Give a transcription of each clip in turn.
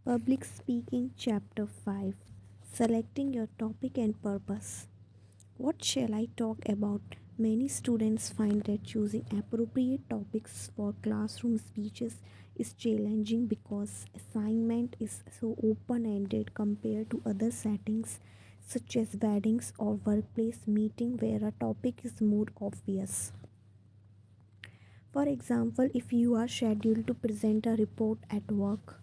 Public Speaking Chapter 5, Selecting Your Topic and Purpose. What shall I talk about? Many students find that choosing appropriate topics for classroom speeches is challenging because assignment is so open-ended compared to other settings such as weddings or workplace meeting where a topic is more obvious. For example, if you are scheduled to present a report at work,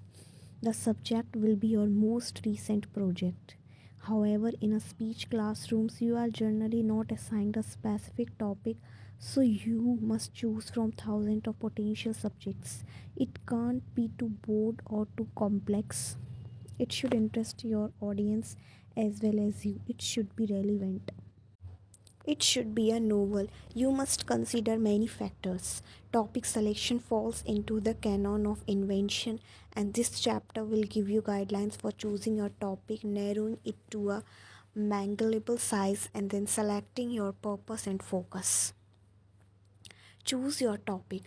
the subject will be your most recent project. However, in a speech classrooms, you are generally not assigned a specific topic, so you must choose from thousands of potential subjects. It can't be too broad or too complex. It should interest your audience as well as you. It should be relevant. It should be a novel. You must consider many factors. Topic selection falls into the canon of invention, and this chapter will give you guidelines for choosing your topic, narrowing it to a manageable size, and then selecting your purpose and focus. Choose your topic.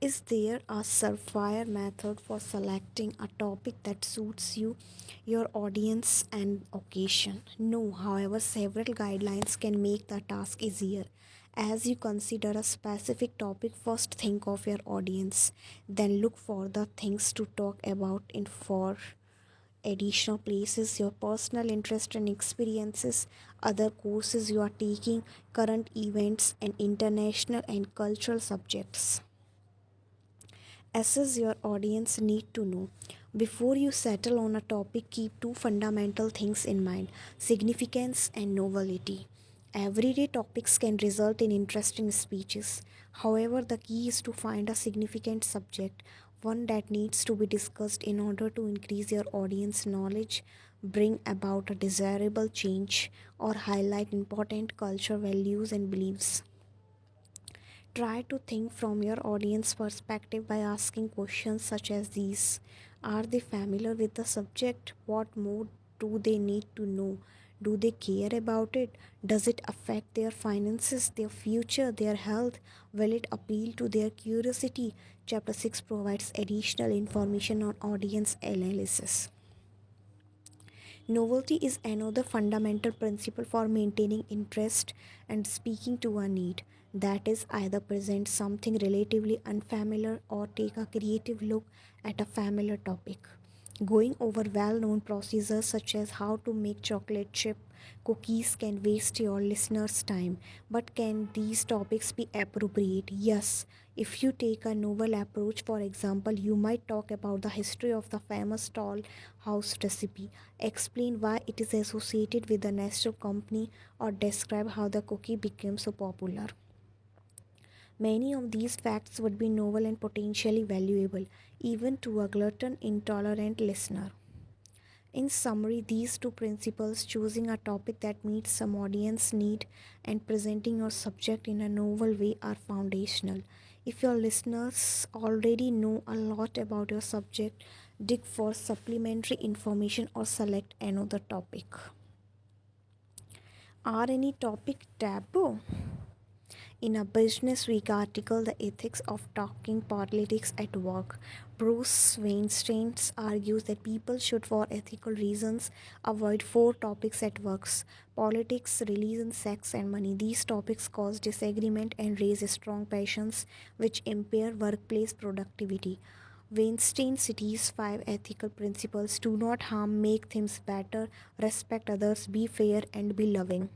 Is there a surefire method for selecting a topic that suits you, your audience, and occasion? No, however, several guidelines can make the task easier. As you consider a specific topic, first think of your audience, then look for the things to talk about in for additional places, your personal interest and experiences, other courses you are taking, current events, and international and cultural subjects. Assess your audience need to know. Before you settle on a topic, keep two fundamental things in mind: significance and novelty. Everyday topics can result in interesting speeches. However, the key is to find a significant subject, one that needs to be discussed in order to increase your audience knowledge, bring about a desirable change, or highlight important cultural values and beliefs. Try to think from your audience perspective by asking questions such as these: are they familiar with the subject? What more do they need to know? Do they care about it? Does it affect their finances, their future, their health? Will it appeal to their curiosity? Chapter 6 provides additional information on audience analysis. Novelty is another fundamental principle for maintaining interest and speaking to a need. That is, either present something relatively unfamiliar or take a creative look at a familiar topic. Going over well known procedures such as how to make chocolate chip cookies can waste your listeners' time. But can these topics be appropriate? Yes. If you take a novel approach, for example, you might talk about the history of the famous tall house recipe, explain why it is associated with the Nestle company, or describe how the cookie became so popular. Many of these facts would be novel and potentially valuable, even to a glutton intolerant listener. In summary, these two principles, choosing a topic that meets some audience need and presenting your subject in a novel way, are foundational. If your listeners already know a lot about your subject, dig for supplementary information or select another topic. Are any topic taboo? In a Business Week article, The Ethics of Talking Politics at Work, Bruce Weinstein argues that people should, for ethical reasons, avoid four topics at works: politics, religion, sex, and money. These topics cause disagreement and raise strong passions, which impair workplace productivity. Weinstein cites five ethical principles: do not harm, make things better, respect others, be fair, and be loving.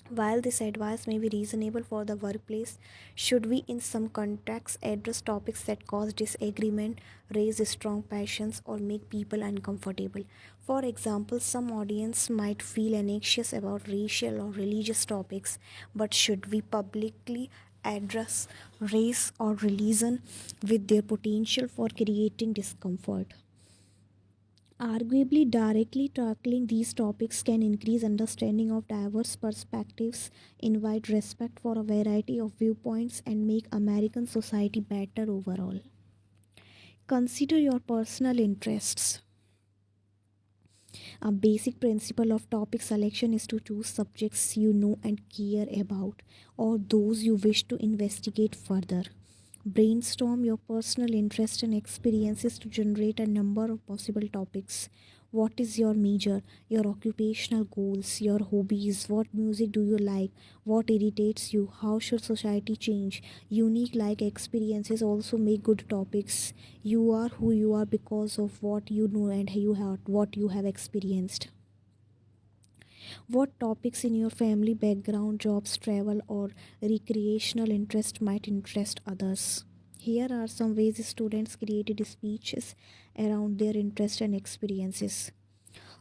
While this advice may be reasonable for the workplace, should we in some contexts address topics that cause disagreement, raise strong passions, or make people uncomfortable? For example, some audience might feel anxious about racial or religious topics, but should we publicly address race or religion with their potential for creating discomfort? Arguably, directly tackling these topics can increase understanding of diverse perspectives, invite respect for a variety of viewpoints, and make American society better overall. Consider your personal interests. A basic principle of topic selection is to choose subjects you know and care about, or those you wish to investigate further. Brainstorm your personal interest and experiences to generate a number of possible topics. What is your major, your occupational goals, your hobbies, what music do you like, what irritates you, how should society change? Unique like experiences also make good topics. You are who you are because of what you know and what you have experienced. What topics in your family background, jobs, travel, or recreational interest might interest others? Here are some ways students created speeches around their interest and experiences.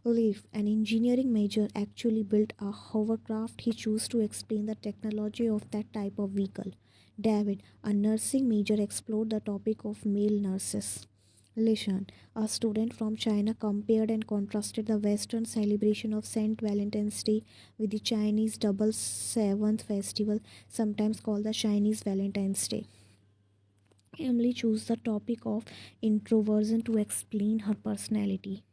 Leaf, an engineering major, actually built a hovercraft he chose to explain the technology of that type of vehicle. David, a nursing major, explored the topic of male nurses. Lishan, a student from China, compared and contrasted the Western celebration of Saint Valentine's Day with the Chinese double seventh festival, sometimes called the Chinese Valentine's Day. Emily chose the topic of introversion to explain her personality.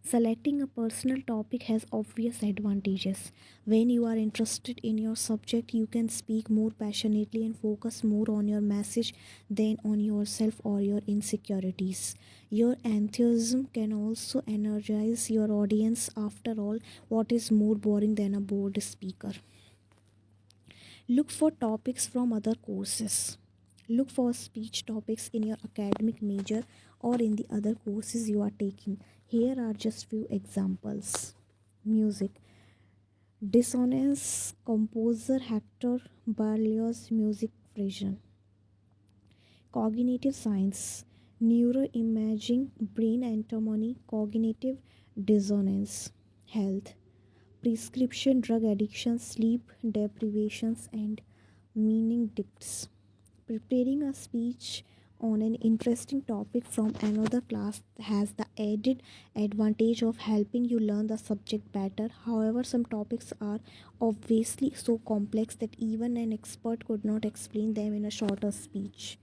Selecting a personal topic has obvious advantages. When you are interested in your subject, you can speak more passionately and focus more on your message than on yourself or your insecurities. Your enthusiasm can also energize your audience. After all, what is more boring than a bored speaker? Look for topics from other courses. Look for speech topics in your academic major or in the other courses you are taking. Here are just few examples. Music. Dissonance composer Hector Berlioz music version. Cognitive science. Neuroimaging, brain anatomy, cognitive dissonance. Health. Prescription drug addiction, sleep deprivations, and meaning dicts. Preparing a speech on an interesting topic from another class has the added advantage of helping you learn the subject better. However, some topics are obviously so complex that even an expert could not explain them in a shorter speech.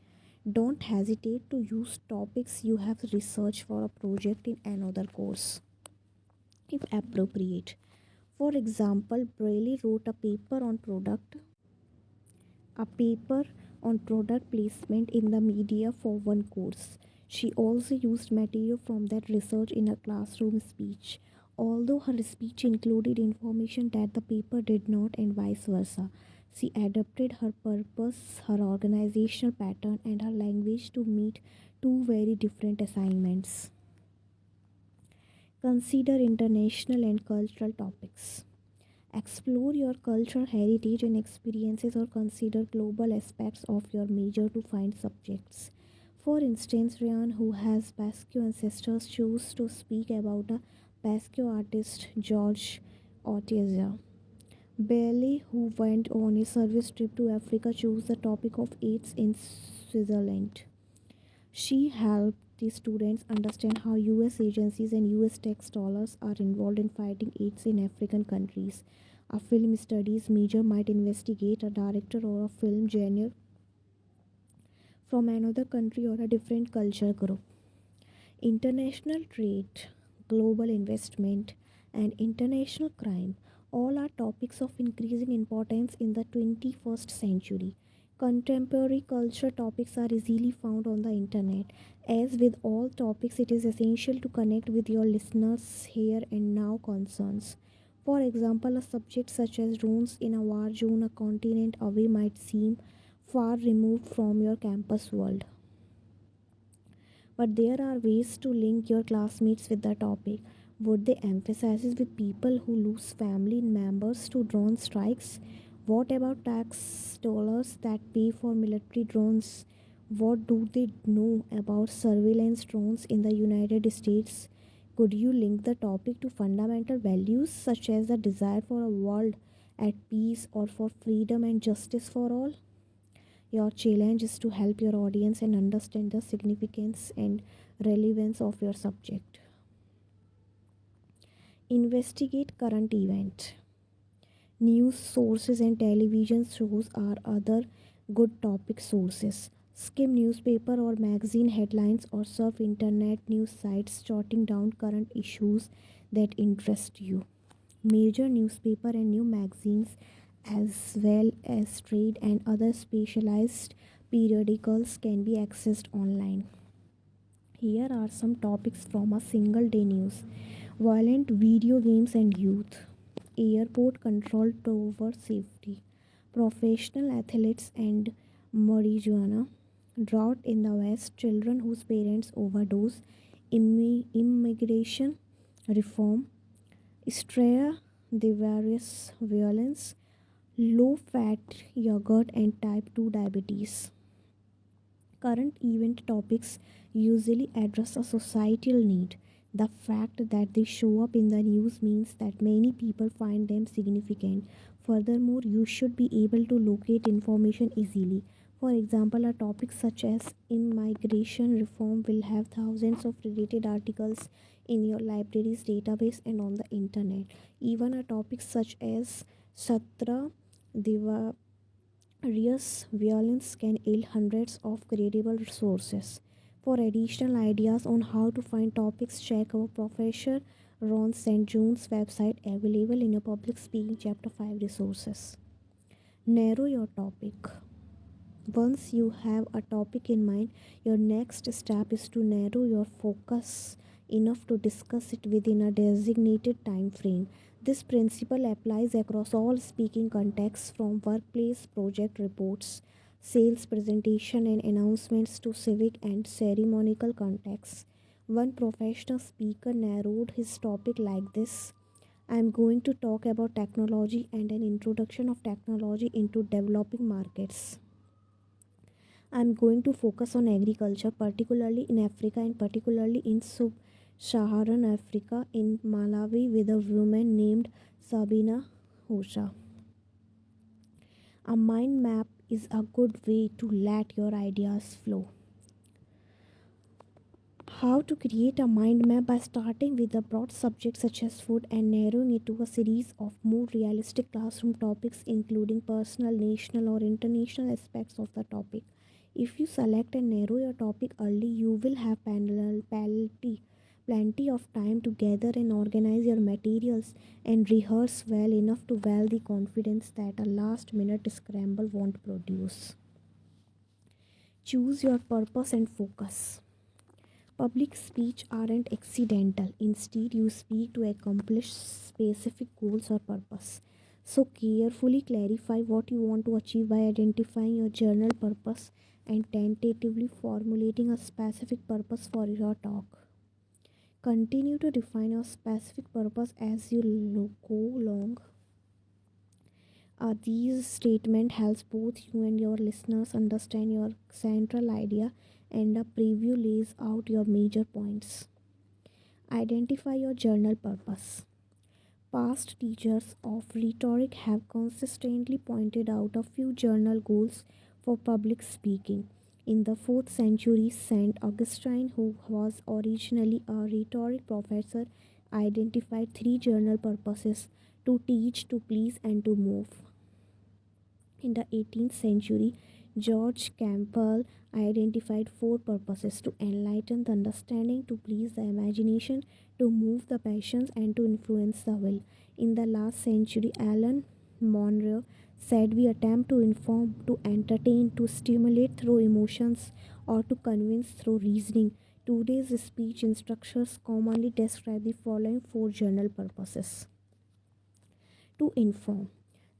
Don't hesitate to use topics you have researched for a project in another course, if appropriate. For example, Braille wrote a paper on product placement in the media for one course. She also used material from that research in her classroom speech. Although her speech included information that the paper did not, and vice versa, she adapted her purpose, her organizational pattern, and her language to meet two very different assignments. Consider international and cultural topics. Explore your cultural heritage and experiences, or consider global aspects of your major to find subjects. For instance, Ryan, who has Basque ancestors, chose to speak about a Basque artist, George Ortega. Bailey, who went on a service trip to Africa, chose the topic of AIDS in Switzerland. She helped the students understand how US agencies and US tax dollars are involved in fighting AIDS in African countries. A film studies major might investigate a director or a film genre from another country or a different culture group. International trade, global investment, and international crime all are topics of increasing importance in the 21st century. Contemporary culture topics are easily found on the internet. As with all topics, it is essential to connect with your listeners' here and now concerns. For example, a subject such as drones in a war zone a continent away might seem far removed from your campus world. But there are ways to link your classmates with the topic. Would they emphasize with people who lose family members to drone strikes? What about tax dollars that pay for military drones? What do they know about surveillance drones in the United States? Could you link the topic to fundamental values such as the desire for a world at peace or for freedom and justice for all? Your challenge is to help your audience and understand the significance and relevance of your subject. Investigate current event. News sources and television shows are other good topic sources. Skim newspaper or magazine headlines or surf internet news sites jotting down current issues that interest you. Major newspaper and new magazines as well as trade and other specialized periodicals can be accessed online. Here are some topics from a single day news: violent video games and youth, airport control tower safety, professional athletes and marijuana, drought in the West, children whose parents overdose, immigration reform, Strea the various violence, low fat yogurt, and type 2 diabetes. Current event topics usually address a societal need. The fact that they show up in the news means that many people find them significant. Furthermore, you should be able to locate information easily. For example, a topic such as immigration reform will have thousands of related articles in your library's database and on the internet. Even a topic such as Satra Rios violence can yield hundreds of credible sources. For additional ideas on how to find topics, check our Professor Ron St. John's website available in your public speaking chapter 5 resources. Narrow your topic. Once you have a topic in mind, your next step is to narrow your focus enough to discuss it within a designated time frame. This principle applies across all speaking contexts from workplace project reports, sales presentation and announcements to civic and ceremonial contexts. One professional speaker narrowed his topic like this: I am going to talk about technology and an introduction of technology into developing markets. I'm going to focus on agriculture, particularly in Africa and particularly in sub-Saharan Africa in Malawi with a woman named Sabina Hosha. A mind map is a good way to let your ideas flow. How to create a mind map: by starting with a broad subject such as food and narrowing it to a series of more realistic classroom topics including personal, national or international aspects of the topic. If you select and narrow your topic early, you will have plenty of time to gather and organize your materials and rehearse well enough to well the confidence that a last minute scramble won't produce. Choose your purpose and focus. Public speech aren't accidental. Instead, you speak to accomplish specific goals or purpose. So, carefully clarify what you want to achieve by identifying your journal purpose and tentatively formulating a specific purpose for your talk. Continue to define your specific purpose as you go along. These statement helps both you and your listeners understand your central idea, and a preview lays out your major points. Identify your journal purpose. Past teachers of rhetoric have consistently pointed out a few journal goals for public speaking. In the 4th century, Saint Augustine, who was originally a rhetoric professor, identified three journal purposes: to teach, to please, and to move. In the 18th century, George Campbell identified four purposes: to enlighten the understanding, to please the imagination, to move the passions, and to influence the will. In the last century, Alan Monroe said we attempt to inform, to entertain, to stimulate through emotions, or to convince through reasoning. Today's speech instructors commonly describe the following four journal purposes: to inform.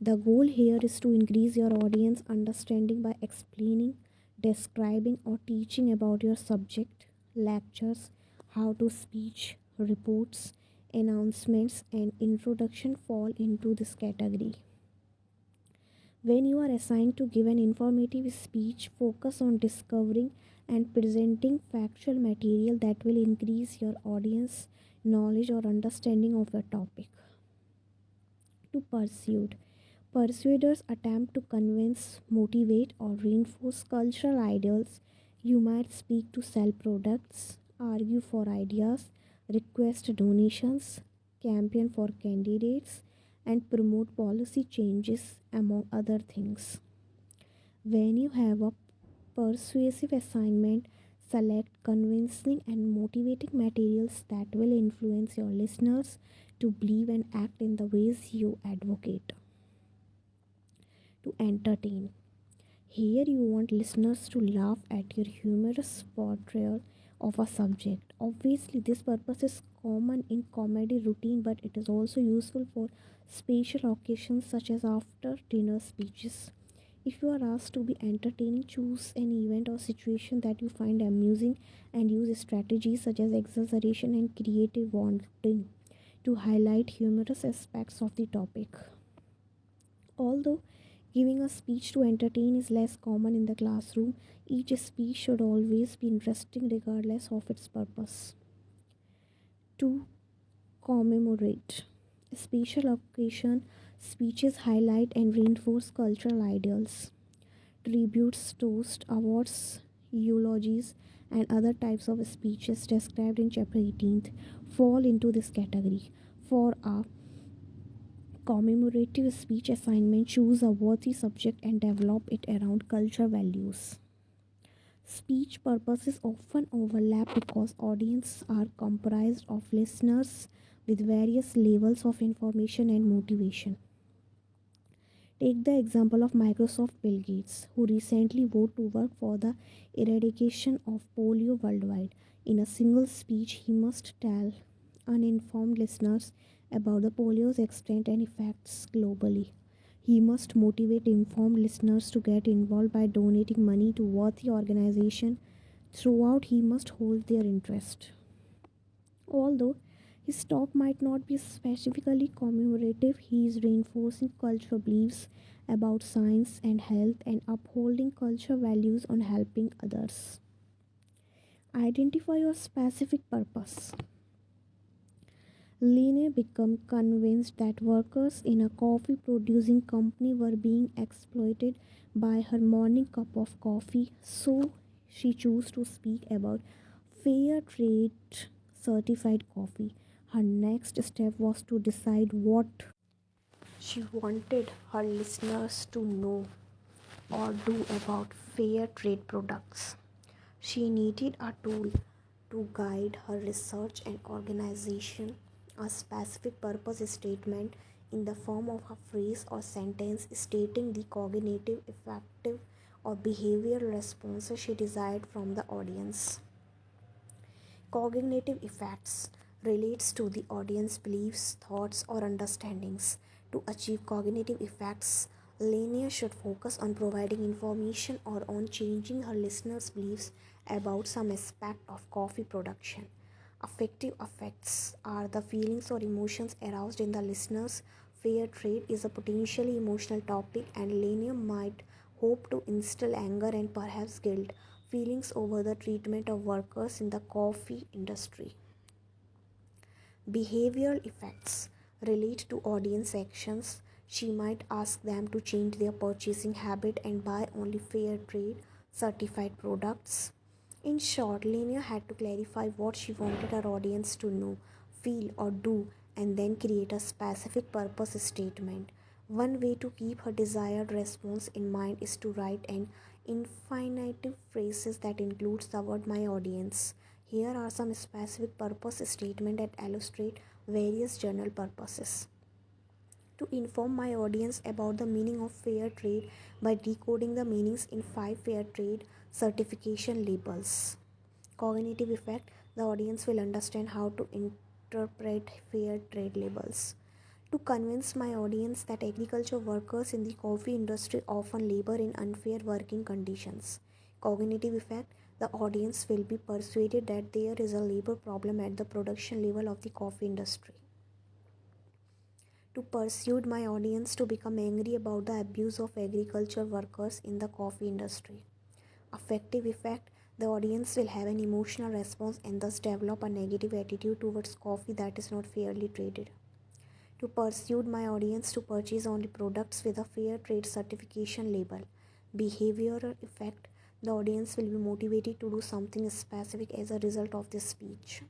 The goal here is to increase your audience understanding by explaining, describing, or teaching about your subject. Lectures, how to speech, reports, announcements, and introduction fall into this category. When you are assigned to give an informative speech, focus on discovering and presenting factual material that will increase your audience knowledge or understanding of your topic. To persuade. Persuaders attempt to convince, motivate, or reinforce cultural ideals. You might speak to sell products, argue for ideas, request donations, campaign for candidates, and promote policy changes, among other things. When you have a persuasive assignment, select convincing and motivating materials that will influence your listeners to believe and act in the ways you advocate. To entertain. Here you want listeners to laugh at your humorous portrayal of a subject. Obviously, this purpose is common in comedy routine, but it is also useful for special occasions such as after dinner speeches. If you are asked to be entertaining, choose an event or situation that you find amusing and use strategies such as exaggeration and creative wording to highlight humorous aspects of the topic. Although giving a speech to entertain is less common in the classroom, each speech should always be interesting regardless of its purpose. To commemorate a special occasion, speeches highlight and reinforce cultural ideals. Tributes, toasts, awards, eulogies, and other types of speeches described in chapter 18th fall into this category. For a commemorative speech assignment, choose a worthy subject and develop it around culture values. Speech purposes often overlap because audiences are comprised of listeners with various levels of information and motivation. Take the example of Microsoft Bill Gates, who recently vowed to work for the eradication of polio worldwide. In a single speech, he must tell uninformed listeners about the polio's extent and effects globally. He must motivate informed listeners to get involved by donating money to worthy organizations. Throughout, he must hold their interest. Although his talk might not be specifically commemorative, he is reinforcing cultural beliefs about science and health and upholding cultural values on helping others. Identify your specific purpose. Lene became convinced that workers in a coffee producing company were being exploited by her morning cup of coffee, so she chose to speak about fair trade certified coffee. Her next step was to decide what she wanted her listeners to know or do about fair trade products. She needed a tool to guide her research and organization, a specific purpose statement in the form of a phrase or sentence stating the cognitive, affective, or behavioral responses she desired from the audience. Cognitive effects relates to the audience beliefs, thoughts, or understandings. To achieve cognitive effects, Lania should focus on providing information or on changing her listeners' beliefs about some aspect of coffee production. Affective effects are the feelings or emotions aroused in the listeners. Fair trade is a potentially emotional topic, and Lania might hope to instill anger and perhaps guilt feelings over the treatment of workers in the coffee industry. Behavioral effects relate to audience actions. She might ask them to change their purchasing habit and buy only fair trade certified products. In short, Lena had to clarify what she wanted her audience to know, feel, or do, and then create a specific purpose statement. One way to keep her desired response in mind is to write an infinitive phrases that includes the word my audience. Here are some specific purpose statements that illustrate various general purposes. To inform my audience about the meaning of fair trade by decoding the meanings in 5 fair trade certification labels. Cognitive effect: the audience will understand how to interpret fair trade labels. To convince my audience that agriculture workers in the coffee industry often labor in unfair working conditions. Cognitive effect: the audience will be persuaded that there is a labor problem at the production level of the coffee industry. To persuade my audience to become angry about the abuse of agriculture workers in the coffee industry. Affective effect: the audience will have an emotional response and thus develop a negative attitude towards coffee that is not fairly traded. To persuade my audience to purchase only products with a fair trade certification label. Behavioral effect: the audience will be motivated to do something specific as a result of this speech.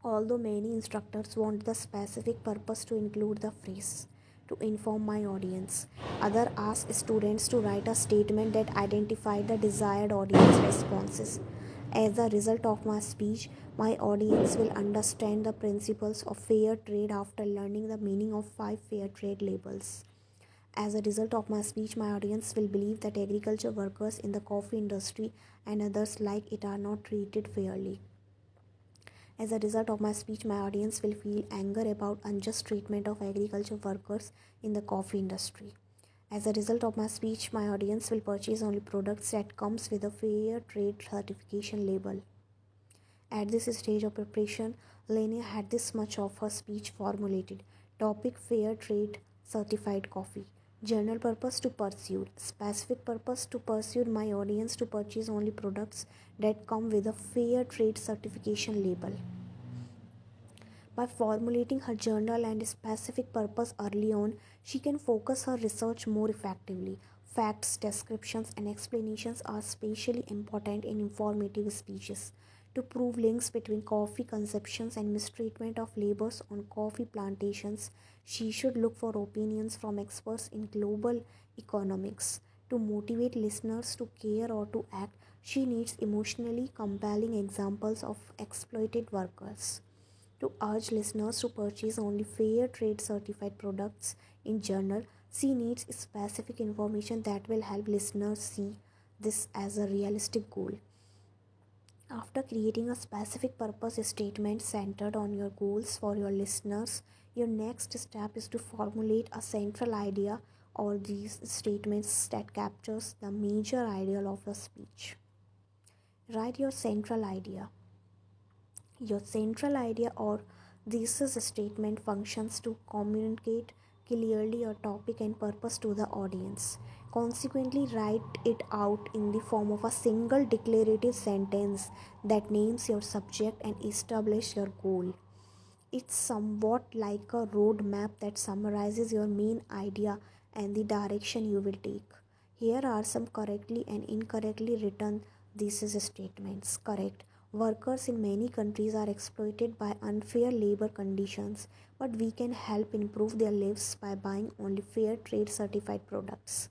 Although many instructors want the specific purpose to include the phrase to inform my audience, others ask students to write a statement that identify the desired audience responses. As a result of my speech, my audience will understand the principles of fair trade after learning the meaning of 5 fair trade labels. As a result of my speech, my audience will believe that agriculture workers in the coffee industry and others like it are not treated fairly. As a result of my speech, my audience will feel anger about unjust treatment of agriculture workers in the coffee industry. As a result of my speech, my audience will purchase only products that comes with a fair trade certification label. At this stage of preparation, Lenia had this much of her speech formulated. Topic: Fair Trade Certified Coffee. General purpose: to pursue. Specific purpose: to pursue my audience to purchase only products that come with a fair trade certification label. By formulating her journal and specific purpose early on, she can focus her research more effectively. Facts, descriptions, and explanations are especially important in informative speeches. To prove links between coffee consumptions and mistreatment of laborers on coffee plantations, she should look for opinions from experts in global economics. To motivate listeners to care or to act, she needs emotionally compelling examples of exploited workers. To urge listeners to purchase only fair trade certified products in journal, she needs specific information that will help listeners see this as a realistic goal. After creating a specific purpose statement centered on your goals for your listeners, your next step is to formulate a central idea or these statements that captures the major ideal of your speech. Write your central idea. Your central idea or thesis statement functions to communicate clearly your topic and purpose to the audience. Consequently, write it out in the form of a single declarative sentence that names your subject and establishes your goal. It's somewhat like a roadmap that summarizes your main idea and the direction you will take. Here are some correctly and incorrectly written thesis statements. Correct. Workers in many countries are exploited by unfair labor conditions, but we can help improve their lives by buying only fair trade certified products.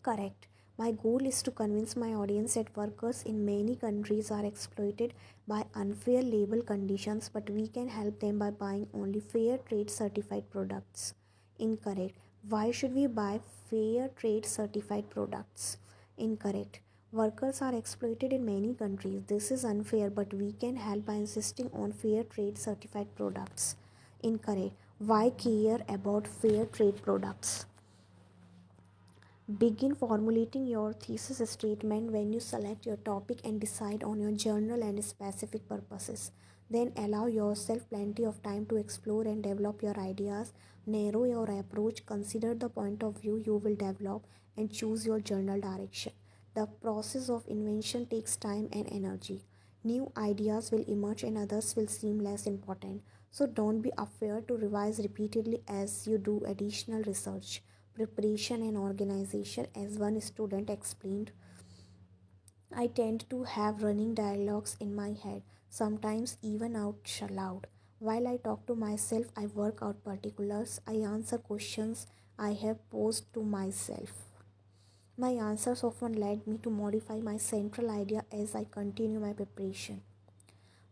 Correct. My goal is to convince my audience that workers in many countries are exploited by unfair labor conditions, but we can help them by buying only fair trade certified products. Incorrect. Why should we buy fair trade certified products? Incorrect. Workers are exploited in many countries. This is unfair, but we can help by insisting on fair trade certified products. Incorrect. Why care about fair trade products? Begin formulating your thesis statement when you select your topic and decide on your journal and specific purposes. Then allow yourself plenty of time to explore and develop your ideas. Narrow your approach, consider the point of view you will develop, and choose your journal direction. The process of invention takes time and energy. New ideas will emerge and others will seem less important. So don't be afraid to revise repeatedly as you do additional research, preparation, and organization. As one student explained, I tend to have running dialogues in my head, sometimes even out loud. While I talk to myself, I work out particulars, I answer questions I have posed to myself. My answers often led me to modify my central idea as I continue my preparation.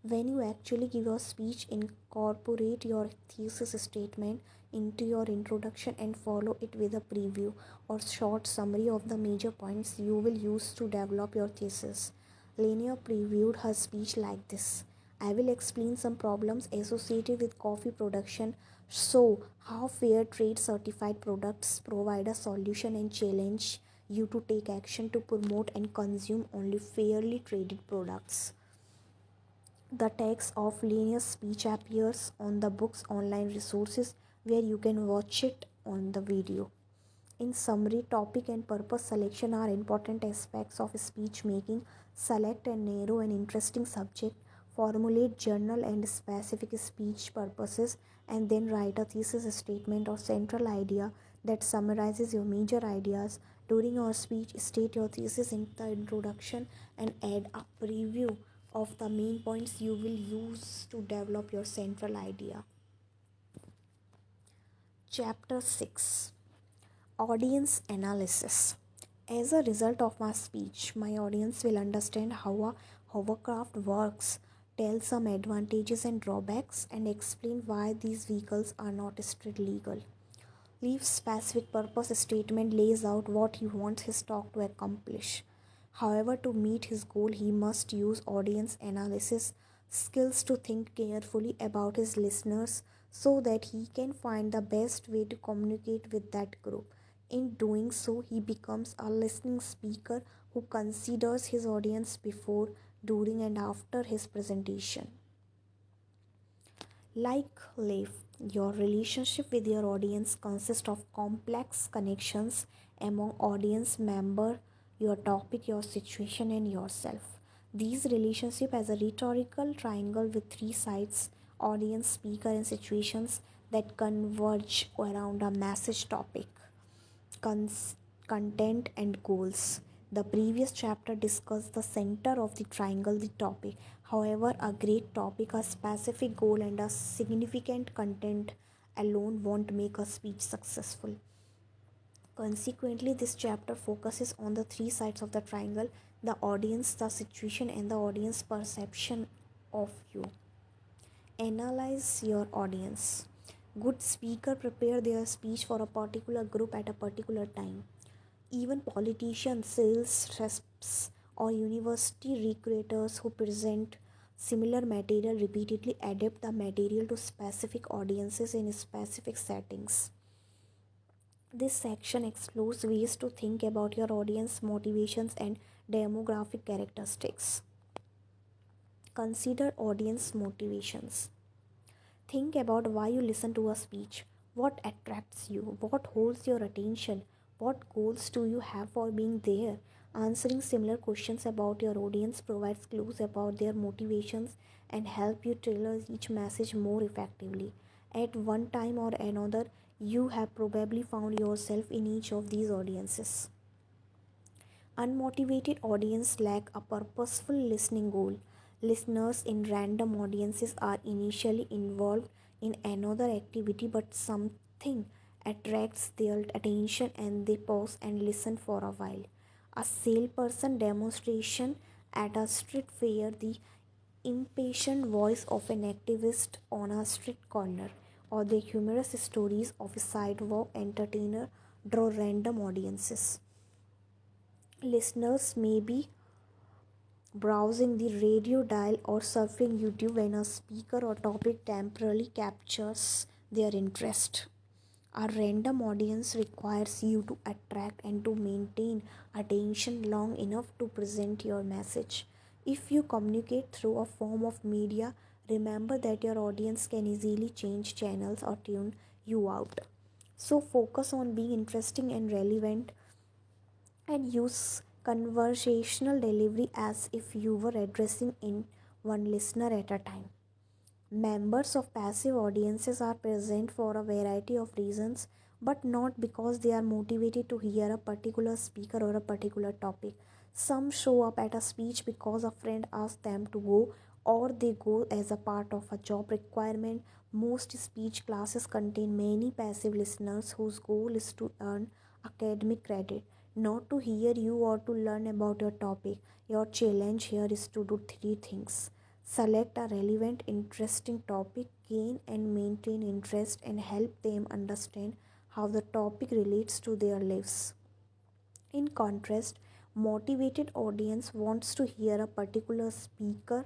When you actually give your speech, incorporate your thesis statement into your introduction and follow it with a preview or short summary of the major points you will use to develop your thesis. Lania previewed her speech like this: I will explain some problems associated with coffee production, so how fair trade certified products provide a solution, and challenge you to take action to promote and consume only fairly traded products. The text of Linus' speech appears on the book's online resources where you can watch it on the video. In summary, topic and purpose selection are important aspects of speech making. Select and narrow an interesting subject, formulate journal and specific speech purposes, and then write a thesis statement or central idea that summarizes your major ideas. During your speech, state your thesis in the introduction and add a preview of the main points you will use to develop your central idea. Chapter 6: Audience Analysis. As a result of my speech, my audience will understand how a hovercraft works, tell some advantages and drawbacks, and explain why these vehicles are not still legal. Leaf's specific purpose statement lays out what he wants his talk to accomplish. However, to meet his goal, he must use audience analysis skills to think carefully about his listeners so that he can find the best way to communicate with that group. In doing so, he becomes a listening speaker who considers his audience before, during, and after his presentation. Like Leif, your relationship with your audience consists of complex connections among audience member, your topic, your situation, and yourself. These relationship as a rhetorical triangle with three sides: audience, speaker, and situations that converge around a message topic cons- content and goals. The previous chapter discussed the center of the triangle, the topic. However, a great topic, a specific goal, and a significant content alone won't make a speech successful. Consequently, this chapter focuses on the three sides of the triangle: the audience, the situation, and the audience perception of you. Analyze your audience. Good speaker prepare their speech for a particular group at a particular time. Even politicians, sales reps, or university recruiters who present similar material repeatedly adapt the material to specific audiences in specific settings. This section explores ways to think about your audience motivations and demographic characteristics. Consider audience motivations. Think about why you listen to a speech. What attracts you? What holds your attention? What goals do you have for being there? Answering similar questions about your audience provides clues about their motivations and help you tailor each message more effectively. At one time or another, you have probably found yourself in each of these audiences. Unmotivated audience lack a purposeful listening goal. Listeners in random audiences are initially involved in another activity, but something attracts their attention and they pause and listen for a while. A salesperson demonstration at a street fair, the impatient voice of an activist on a street corner, or the humorous stories of a sidewalk entertainer draw random audiences. Listeners may be browsing the radio dial or surfing YouTube when a speaker or topic temporarily captures their interest. A random audience requires you to attract and to maintain attention long enough to present your message. If you communicate through a form of media, remember that your audience can easily change channels or tune you out. So focus on being interesting and relevant and use conversational delivery as if you were addressing in one listener at a time. Members of passive audiences are present for a variety of reasons, but not because they are motivated to hear a particular speaker or a particular topic. Some show up at a speech because a friend asked them to go, or they go as a part of a job requirement. Most speech classes contain many passive listeners whose goal is to earn academic credit, not to hear you or to learn about your topic. Your challenge here is to do three things: select a relevant, interesting topic, gain and maintain interest, and help them understand how the topic relates to their lives. In contrast, motivated audience wants to hear a particular speaker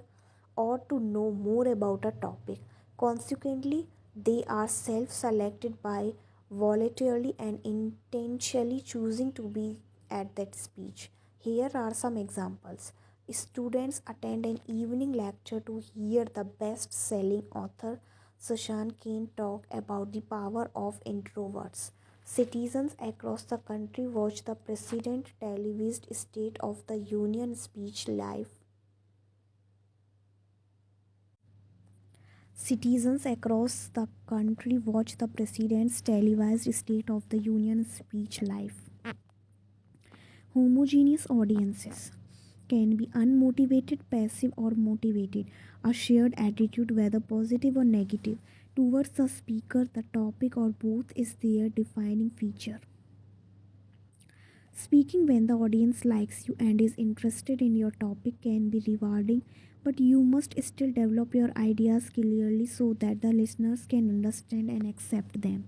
or to know more about a topic. Consequently, they are self-selected by voluntarily and intentionally choosing to be at that speech. Here are some examples. Students attend an evening lecture to hear the best-selling author Sushan Kane talk about the power of introverts. Citizens across the country watch the President televised State of the Union speech live. Citizens across the country watch the President's televised State of the Union speech live. Homogeneous audiences can be unmotivated, passive, or motivated. A shared attitude, whether positive or negative, towards the speaker, the topic, or both, is their defining feature. Speaking when the audience likes you and is interested in your topic can be rewarding, but you must still develop your ideas clearly so that the listeners can understand and accept them.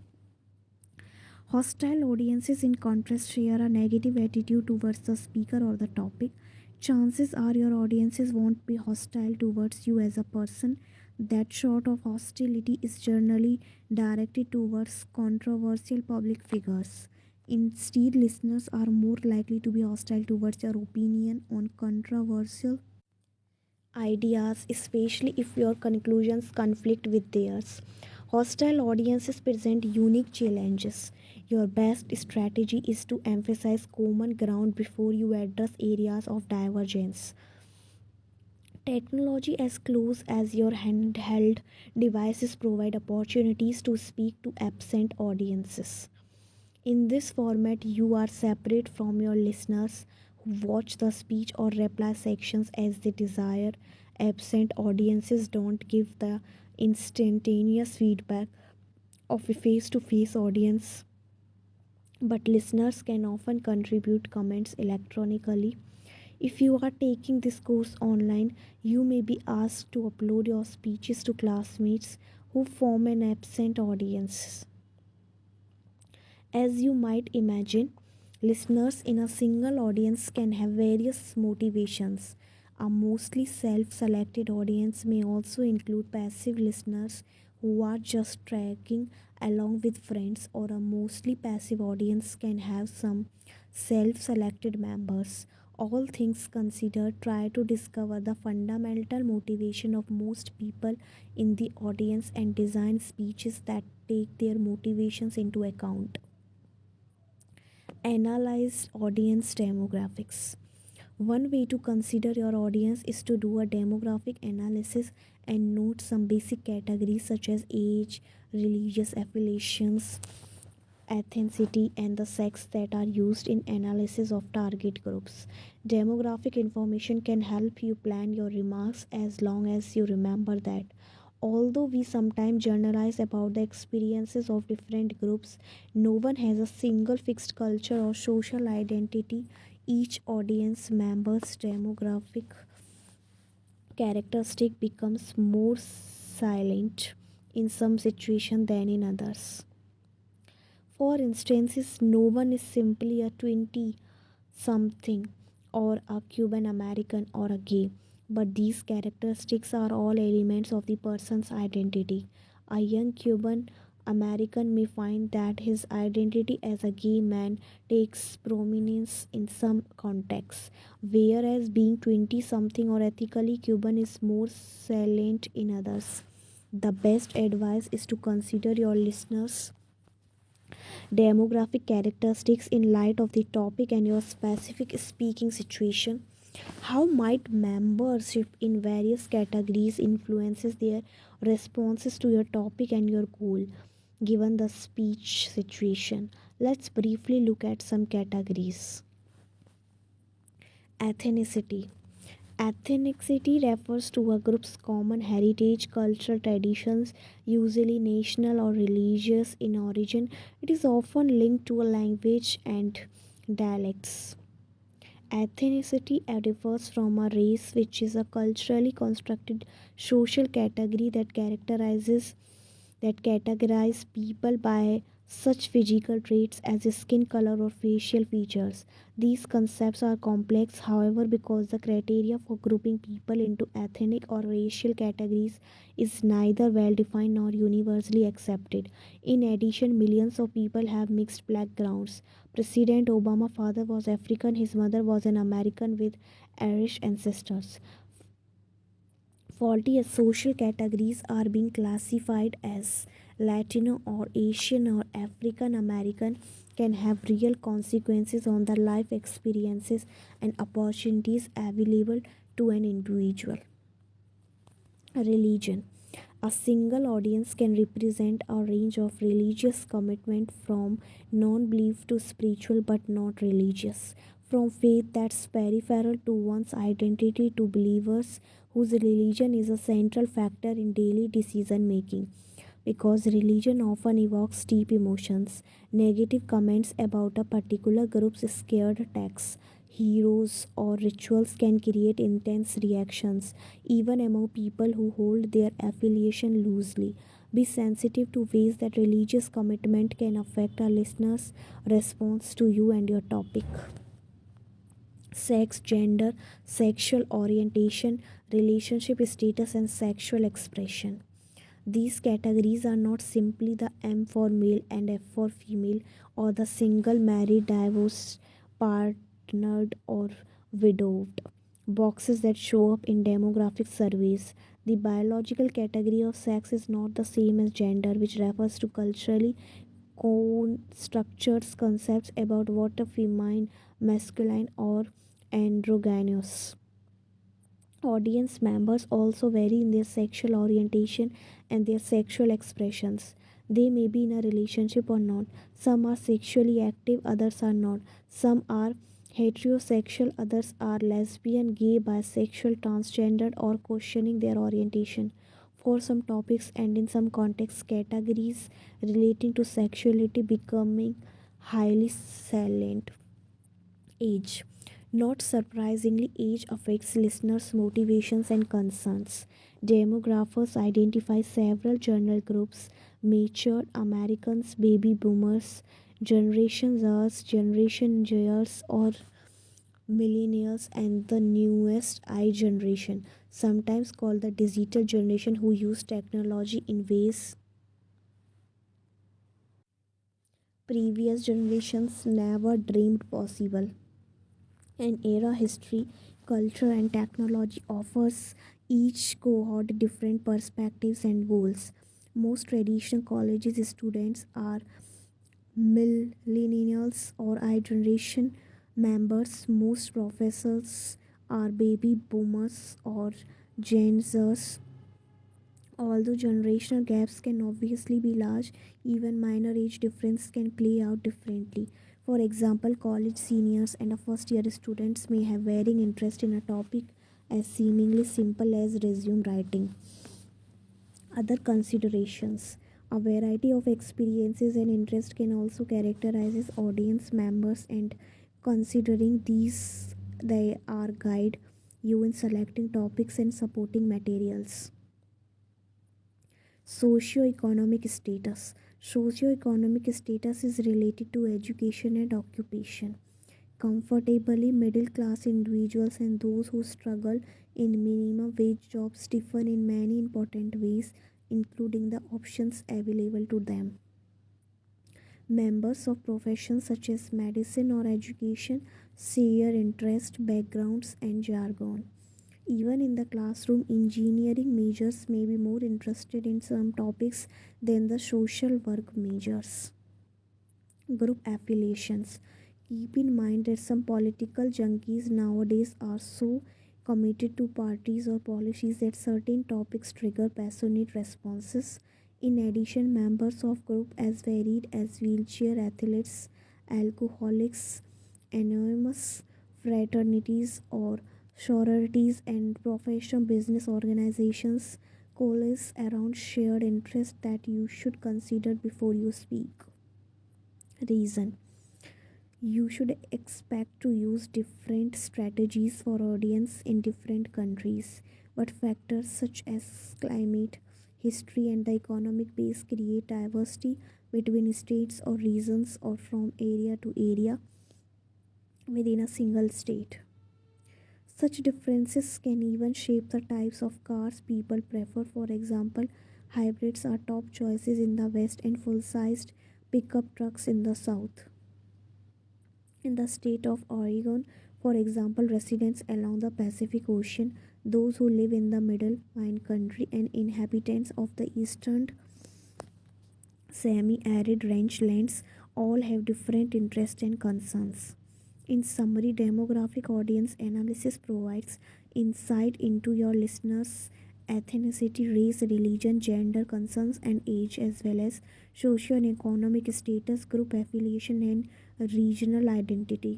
Hostile audiences, in contrast, share a negative attitude towards the speaker or the topic. Chances are your audiences won't be hostile towards you as a person. That sort of hostility is generally directed towards controversial public figures. Instead, listeners are more likely to be hostile towards your opinion on controversial ideas, especially if your conclusions conflict with theirs. Hostile audiences present unique challenges. Your best strategy is to emphasize common ground before you address areas of divergence. Technology as close as your handheld devices provide opportunities to speak to absent audiences. In this format, you are separate from your listeners who watch the speech or reply sections as they desire. Absent audiences don't give the instantaneous feedback of a face to face audience, but listeners can often contribute comments electronically. If you are taking this course online, you may be asked to upload your speeches to classmates who form an absent audience. As you might imagine, listeners in a single audience can have various motivations. A mostly self selected audience may also include passive listeners who are just tracking along with friends, or a mostly passive audience can have some self selected members. All things considered, try to discover the fundamental motivation of most people in the audience and design speeches that take their motivations into account. Analyze audience demographics. One way to consider your audience is to do a demographic analysis and note some basic categories such as age, religious affiliations, ethnicity, and the sex that are used in analysis of target groups. Demographic information can help you plan your remarks as long as you remember that although we sometimes generalize about the experiences of different groups, no one has a single fixed culture or social identity. Each audience member's demographic characteristic becomes more silent in some situations than in others. For instance, no one is simply a 20 something or a Cuban American or a gay, but these characteristics are all elements of the person's identity. A young Cuban American may find that his identity as a gay man takes prominence in some contexts, whereas being 20 something or ethically Cuban is more salient in others. The best advice is to consider your listeners' demographic characteristics in light of the topic and your specific speaking situation. How might membership in various categories influences their responses to your topic and your goal given the speech situation? Let's briefly look at some categories. Ethnicity. Ethnicity refers to a group's common heritage, cultural traditions, usually national or religious in origin. It is often linked to a language and dialects. Ethnicity differs from a race, which is a culturally constructed social category that categorize people by such physical traits as skin color or facial features. These concepts are complex, however, because the criteria for grouping people into ethnic or racial categories is neither well defined nor universally accepted. In addition, millions of people have mixed backgrounds. President Obama's father was African, his mother was an American with Irish ancestors. Faulty social categories are being classified as Latino or Asian or African American can have real consequences on the life experiences and opportunities available to an individual. Religion. A single audience can represent a range of religious commitment from non belief to spiritual but not religious, from faith that's peripheral to one's identity to believers whose religion is a central factor in daily decision making. Because religion often evokes deep emotions, negative comments about a particular group's scared texts, heroes, or rituals can create intense reactions, even among people who hold their affiliation loosely. Be sensitive to ways that religious commitment can affect our listeners' response to you and your topic. Sex, gender, sexual orientation, relationship status, and sexual expression. These categories are not simply the M for male and F for female, or the single, married, divorced, partnered, or widowed boxes that show up in demographic surveys. The biological category of sex is not the same as gender, which refers to culturally structures concepts about what a feminine, masculine, or androgynous. Audience members also vary in their sexual orientation and their sexual expressions. They may be in a relationship or not. Some are sexually active, others are not. Some are heterosexual, others are lesbian, gay, bisexual, transgender, or questioning their orientation. For some topics and in some contexts, categories relating to sexuality becoming highly salient. Age. Not surprisingly, age affects listeners' motivations and concerns. Demographers identify several general groups: matured Americans, baby boomers, Generation Z, Generation Zers, or millennials, and the newest I generation, sometimes called the digital generation, who use technology in ways previous generations never dreamed possible. An era history, culture, and technology offers each cohort different perspectives and goals. Most traditional colleges students are millennials or I generation members. Most professors are baby boomers or Gen Zers. Although generational gaps can obviously be large, even minor age difference can play out differently. For example, college seniors and a first year students may have varying interest in a topic as seemingly simple as resume writing. Other considerations: a variety of experiences and interest can also characterize audience members, and considering these, they are guide you in selecting topics and supporting materials. Socioeconomic status. Socioeconomic status is related to education and occupation. Comfortably middle class individuals and those who struggle in minimum wage jobs differ in many important ways, including the options available to them. Members of professions such as medicine or education share interest, backgrounds, and jargon. Even in the classroom, engineering majors may be more interested in some topics than the social work majors. Group affiliations. Keep in mind that some political junkies nowadays are so committed to parties or policies that certain topics trigger passionate responses. In addition, members of group as varied as wheelchair athletes, alcoholics, anonymous fraternities, or sororities, and professional business organizations coalesce around shared interests that you should consider before you speak. Reason: you should expect to use different strategies for audience in different countries, but factors such as climate, history, and the economic base create diversity between states or regions or from area to area within a single state. Such differences can even shape the types of cars people prefer. For example, hybrids are top choices in the West and full sized pickup trucks in the South. In the state of Oregon, for example, residents along the Pacific Ocean, those who live in the middle wine country, and inhabitants of the eastern semi arid rangelands all have different interests and concerns. In summary, demographic audience analysis provides insight into your listeners' ethnicity, race, religion, gender, concerns, and age, as well as socio and economic status, group affiliation, and regional identity.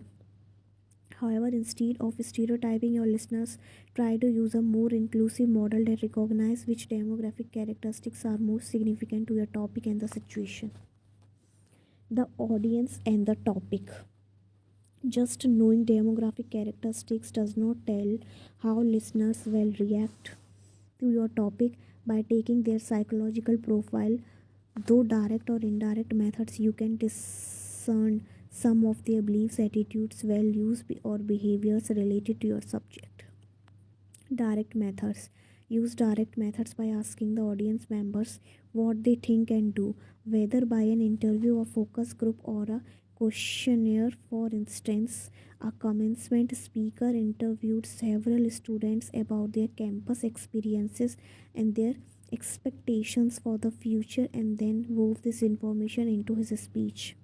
However, instead of stereotyping your listeners, try to use a more inclusive model that recognizes which demographic characteristics are most significant to your topic and the situation. The audience and the topic. Just knowing demographic characteristics does not tell how listeners will react to your topic. By taking their psychological profile, though direct or indirect methods, you can discern some of their beliefs, attitudes, values, or behaviors related to your subject. Direct methods. Use direct methods by asking the audience members what they think and do, whether by an interview, a focus group, or a questionnaire. For instance, a commencement speaker interviewed several students about their campus experiences and their expectations for the future and then wove this information into his speech.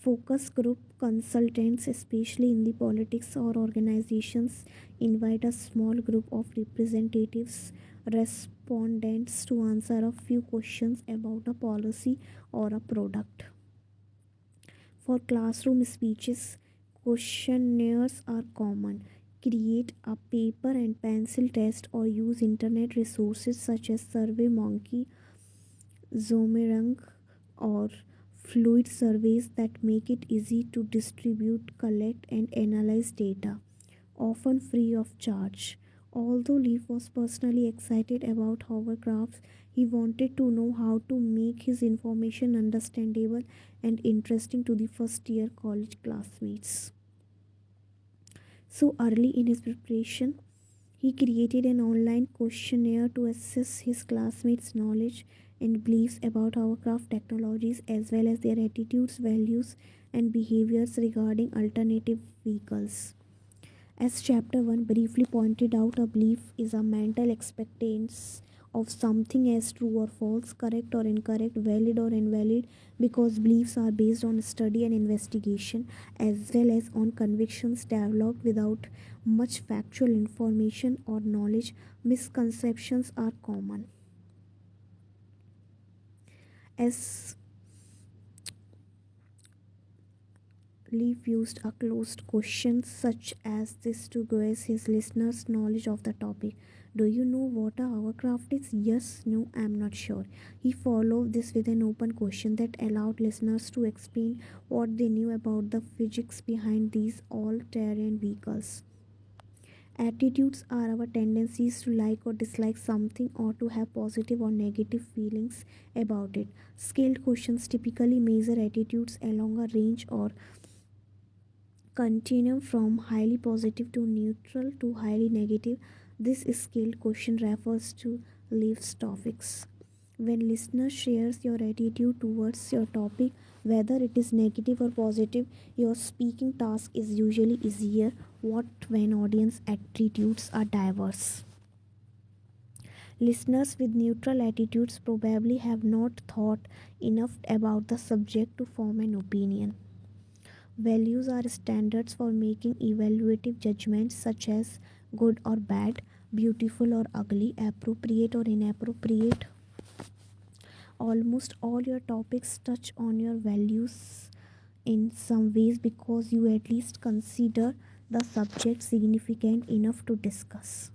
Focus group consultants, especially in the politics or organizations, invite a small group of representatives, respondents to answer a few questions about a policy or a product. For classroom speeches, questionnaires are common. Create a paper and pencil test or use internet resources such as SurveyMonkey, Zomerang, or fluid surveys that make it easy to distribute, collect, and analyze data, often free of charge. Although Leaf was personally excited about hovercrafts, he wanted to know how to make his information understandable and interesting to the first year college classmates. So early in his preparation, he created an online questionnaire to assess his classmates' knowledge and beliefs about hovercraft technologies as well as their attitudes, values, and behaviors regarding alternative vehicles. As Chapter 1 briefly pointed out, a belief is a mental expectance of something as true or false, correct or incorrect, valid or invalid, because beliefs are based on study and investigation as well as on convictions developed without much factual information or knowledge. Misconceptions are common. As Leaf used a closed question such as this to gauge his listeners' knowledge of the topic. Do you know what a hovercraft is? Yes, no, I'm not sure. He followed this with an open question that allowed listeners to explain what they knew about the physics behind these all terrain vehicles. Attitudes are our tendencies to like or dislike something or to have positive or negative feelings about it. Scaled questions typically measure attitudes along a range or continuum from highly positive to neutral to highly negative. This scaled question refers to Leaf's topics. When listener shares your attitude towards your topic, whether it is negative or positive, your speaking task is usually easier. What when audience attitudes are diverse? Listeners with neutral attitudes probably have not thought enough about the subject to form an opinion. Values are standards for making evaluative judgments such as good or bad, beautiful or ugly, appropriate or inappropriate. Almost all your topics touch on your values in some ways because you at least consider the subject significant enough to discuss.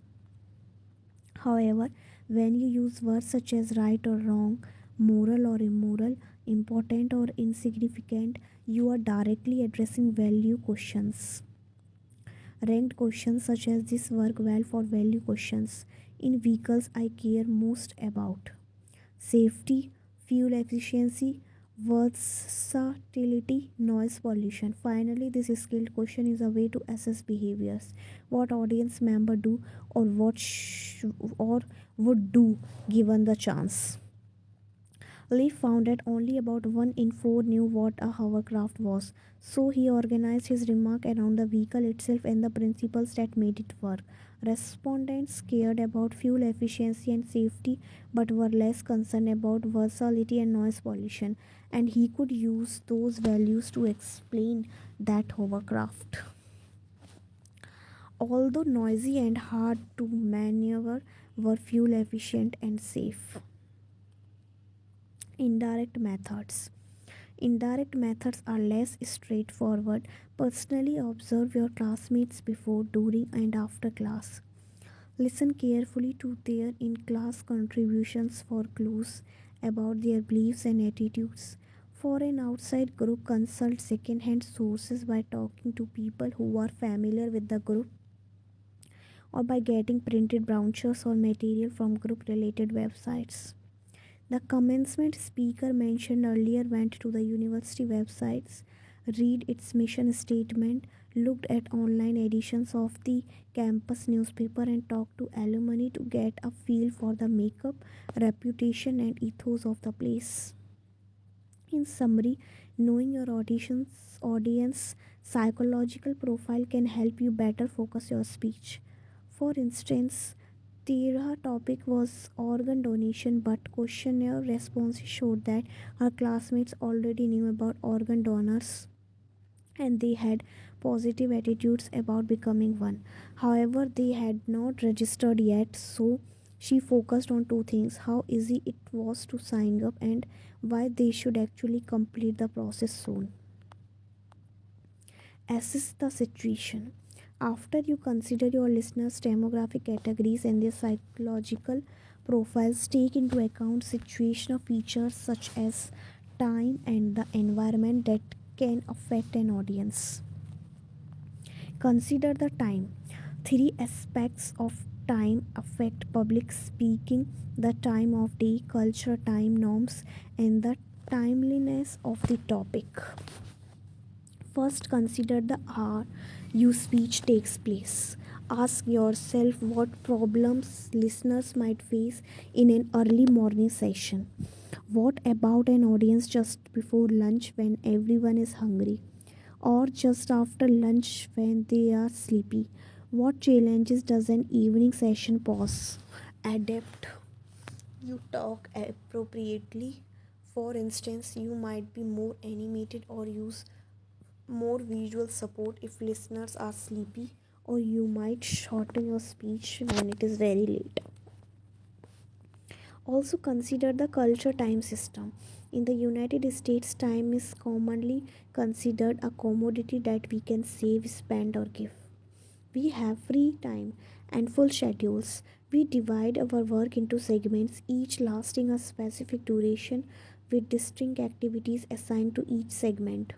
However, when you use words such as right or wrong, moral or immoral, important or insignificant, you are directly addressing value questions. Ranked questions such as this work well for value questions. In vehicles I care most about: safety, fuel efficiency, versatility, noise pollution. Finally, this skilled question is a way to assess behaviors. What audience member do or or would do given the chance. Lee found that only about 1 in 4 knew what a hovercraft was, so he organized his remark around the vehicle itself and the principles that made it work. Respondents cared about fuel efficiency and safety but were less concerned about versatility and noise pollution, and he could use those values to explain that hovercraft, although noisy and hard to maneuver, were fuel efficient and safe. Indirect methods. Indirect methods are less straightforward. Personally observe your classmates before, during, and after class. Listen carefully to their in class contributions for clues about their beliefs and attitudes. For an outside group, consult second hand sources by talking to people who are familiar with the group or by getting printed brochures or material from group related websites. The commencement speaker mentioned earlier went to the university websites, read its mission statement, looked at online editions of the campus newspaper, and talked to alumni to get a feel for the makeup, reputation, and ethos of the place. In summary, knowing your audience psychological profile can help you better focus your speech. For instance, their topic was organ donation, but questionnaire responses showed that her classmates already knew about organ donors and they had positive attitudes about becoming one. However, they had not registered yet, so she focused on two things: how easy it was to sign up and why they should actually complete the process soon. Assess the situation. After you consider your listeners' demographic categories and their psychological profiles, take into account situational features such as time and the environment that can affect an audience. Consider the time. Three aspects of time affect public speaking: the time of day, culture, time norms, and the timeliness of the topic. First, consider the hour your speech takes place. Ask yourself what problems listeners might face in an early morning session. What about an audience just before lunch when everyone is hungry? Or just after lunch when they are sleepy? What challenges does an evening session pose? Adapt. You talk appropriately. For instance, you might be more animated or use more visual support if listeners are sleepy, or you might shorten your speech when it is very late. Also, consider the culture time system. In the United States, time is commonly considered a commodity that we can save, spend, or give. We have free time and full schedules. We divide our work into segments, each lasting a specific duration, with distinct activities assigned to each segment.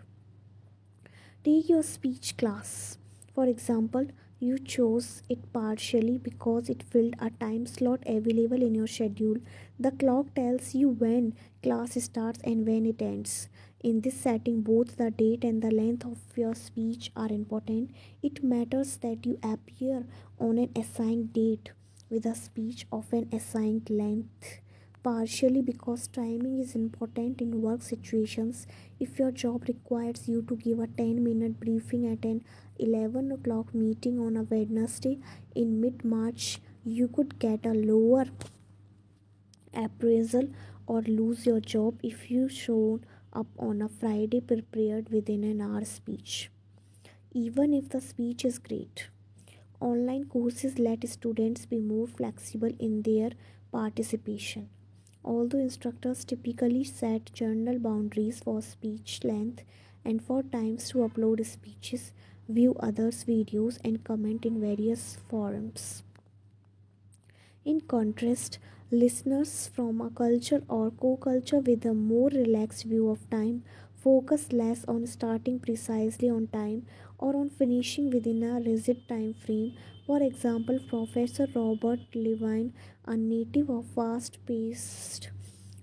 Take your speech class. For example, you chose it partially because it filled a time slot available in your schedule. The clock tells you when class starts and when it ends. In this setting, both the date and the length of your speech are important. It matters that you appear on an assigned date with a speech of an assigned length, partially because timing is important in work situations. If your job requires you to give a 10-minute briefing at an 11 o'clock meeting on a Wednesday in mid March, you could get a lower appraisal or lose your job if you showed up on a Friday prepared within an hour speech, even if the speech is great. Online courses let students be more flexible in their participation. Although instructors typically set general boundaries for speech length and for times to upload speeches, view others' videos, and comment in various forums. In contrast, listeners from a culture or co culture with a more relaxed view of time focus less on starting precisely on time or on finishing within a rigid time frame. For example, Professor Robert Levine, a native of fast paced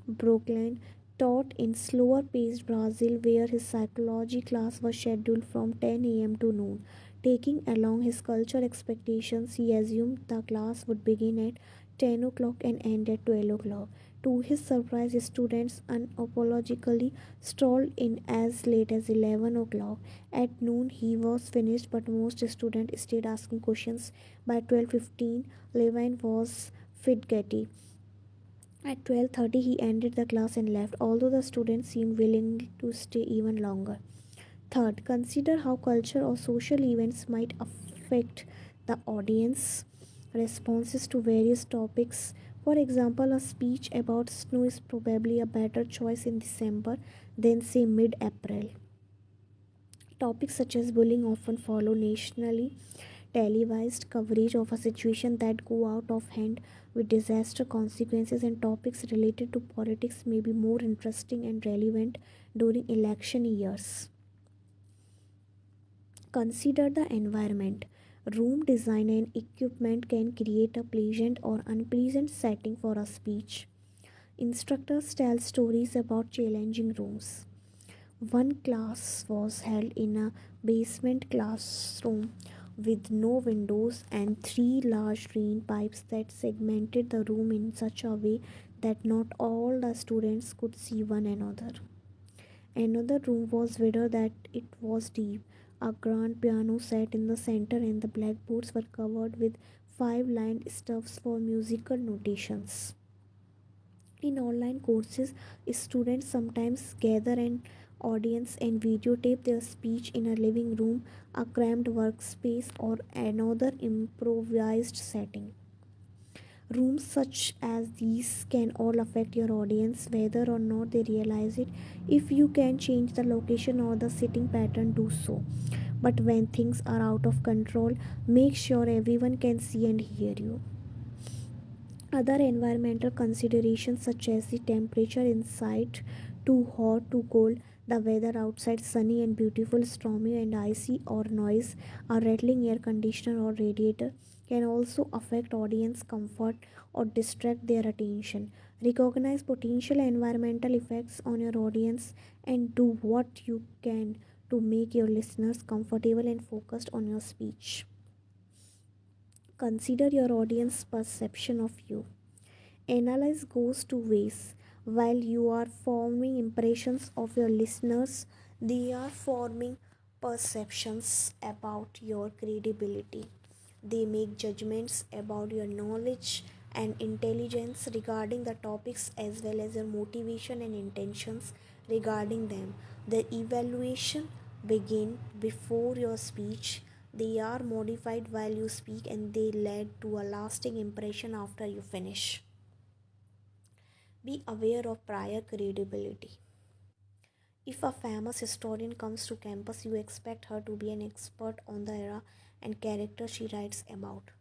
Brooklyn, taught in slower paced Brazil where his psychology class was scheduled from 10 a.m. to noon. Taking along his cultural expectations, he assumed the class would begin at 10 o'clock and end at 12 o'clock. To his surprise, his students unapologetically strolled in as late as 11 o'clock. At noon, he was finished, but most students stayed asking questions. By 12:15, Levine was fidgety. At 12:30 he ended the class and left, although the students seemed willing to stay even longer. Third, consider how culture or social events might affect the audience responses to various topics. For example, a speech about snow is probably a better choice in December than say mid-April. Topics such as bullying often follow nationally televised coverage of a situation that go out of hand with disaster consequences, and topics related to politics may be more interesting and relevant during election years. Consider the environment. Room design and equipment can create a pleasant or unpleasant setting for a speech. Instructors tell stories about challenging rooms. One class was held in a basement classroom with no windows and three large drain pipes that segmented the room in such a way that not all the students could see one another. Another room was wider that it was deep. A grand piano sat in the center and the blackboards were covered with five-lined stuffs for musical notations. In online courses, students sometimes gather an audience and videotape their speech in a living room, a cramped workspace, or another improvised setting. Rooms such as these can all affect your audience whether or not they realize it. If you can change the location or the sitting pattern, do so. But when things are out of control, make sure everyone can see and hear you. Other environmental considerations such as the temperature inside, too hot, too cold, the weather outside sunny and beautiful, stormy and icy, or noise, a rattling air conditioner or radiator can also affect audience comfort or distract their attention. Recognize potential environmental effects on your audience and do what you can to make your listeners comfortable and focused on your speech. Consider your audience perception of you. Analyze goes two ways. While you are forming impressions of your listeners, they are forming perceptions about your credibility. They make judgments about your knowledge and intelligence regarding the topics as well as your motivation and intentions regarding them. The evaluation begin before your speech. They are modified while you speak and they lead to a lasting impression after you finish. Be aware of prior credibility. If a famous historian comes to campus, you expect her to be an expert on the era and character she writes about.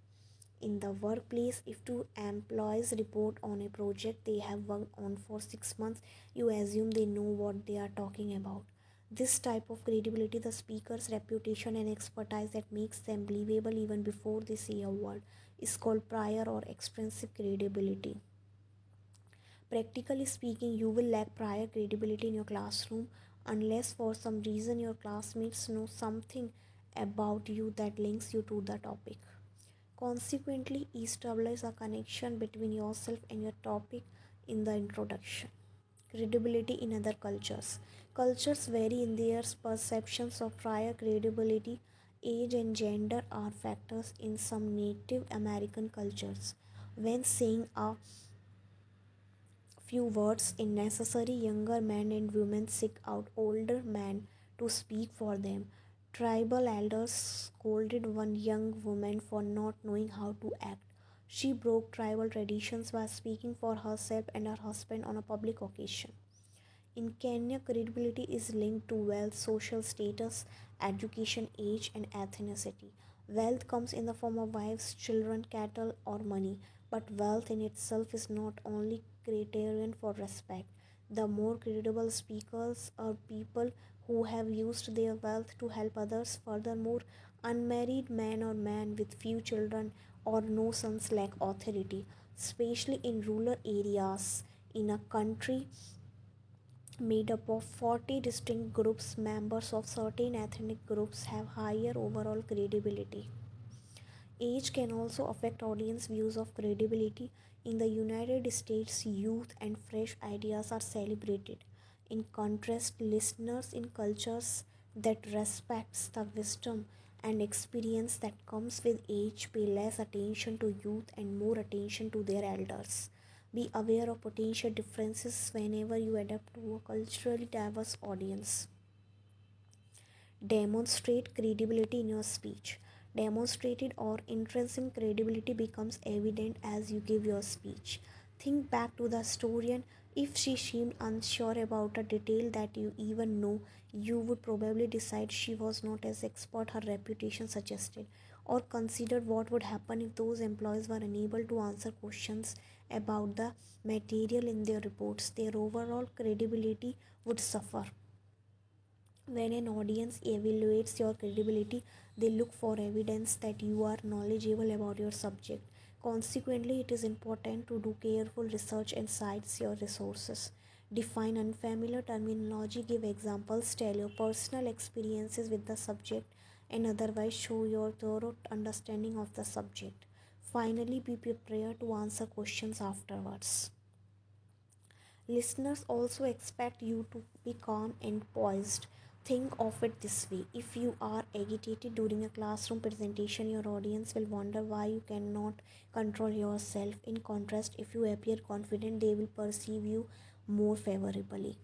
In the workplace, if two employees report on a project they have worked on for 6 months, you assume they know what they are talking about. This type of credibility, the speaker's reputation and expertise that makes them believable even before they say a word, is called prior or extrinsic credibility. Practically speaking, you will lack prior credibility in your classroom unless for some reason your classmates know something about you that links you to the topic. Consequently, establish a connection between yourself and your topic in the introduction. Credibility in other cultures. Cultures vary in their perceptions of prior credibility. Age and gender are factors in some Native American cultures. When saying a few words is necessary, younger men and women seek out older men to speak for them. Tribal elders scolded one young woman for not knowing how to act. She broke tribal traditions by speaking for herself and her husband on a public occasion. In Kenya, credibility is linked to wealth, social status, education, age, and ethnicity. Wealth comes in the form of wives, children, cattle, or money, but wealth in itself is not only criterion for respect. The more credible speakers are people who have used their wealth to help others. Furthermore, unmarried man or man with few children or no sons lack authority, especially in rural areas. In a country made up of 40 distinct groups, members of certain ethnic groups have higher overall credibility. Age can also affect audience views of credibility. In the United States, youth and fresh ideas are celebrated. In contrast, listeners in cultures that respects the wisdom and experience that comes with age pay less attention to youth and more attention to their elders. Be aware of potential differences whenever you adapt to a culturally diverse audience. Demonstrate credibility in your speech. Demonstrated or intrinsic credibility becomes evident as you give your speech. Think back to the historian. If she seemed unsure about a detail that you even know, you would probably decide she was not as expert her reputation suggested, or consider what would happen if those employees were unable to answer questions about the material in their reports. Their overall credibility would suffer. When an audience evaluates your credibility, they look for evidence that you are knowledgeable about your subject. Consequently, it is important to do careful research and cite your resources. Define unfamiliar terminology, give examples, tell your personal experiences with the subject, and otherwise show your thorough understanding of the subject. Finally, be prepared to answer questions afterwards. Listeners also expect you to be calm and poised. Think of it this way: if you are agitated during a classroom presentation, your audience will wonder why you cannot control yourself. In contrast, if you appear confident, they will perceive you more favorably.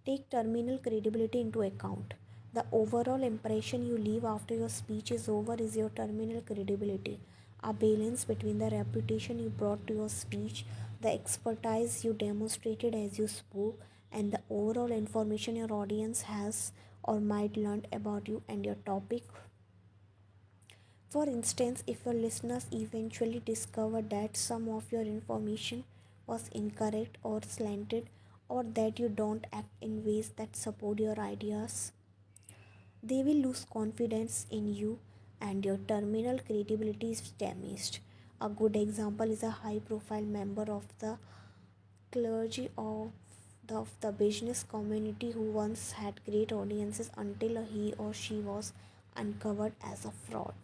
Take terminal credibility into account. The overall impression you leave after your speech is over is your terminal credibility. A balance between the reputation you brought to your speech, the expertise you demonstrated as you spoke, and the overall information your audience has or might learn about you and your topic. For instance, if your listeners eventually discover that some of your information was incorrect or slanted, or that you don't act in ways that support your ideas, they will lose confidence in you and your terminal credibility is damaged. A good example is a high profile member of the clergy of the business community who once had great audiences until he or she was uncovered as a fraud.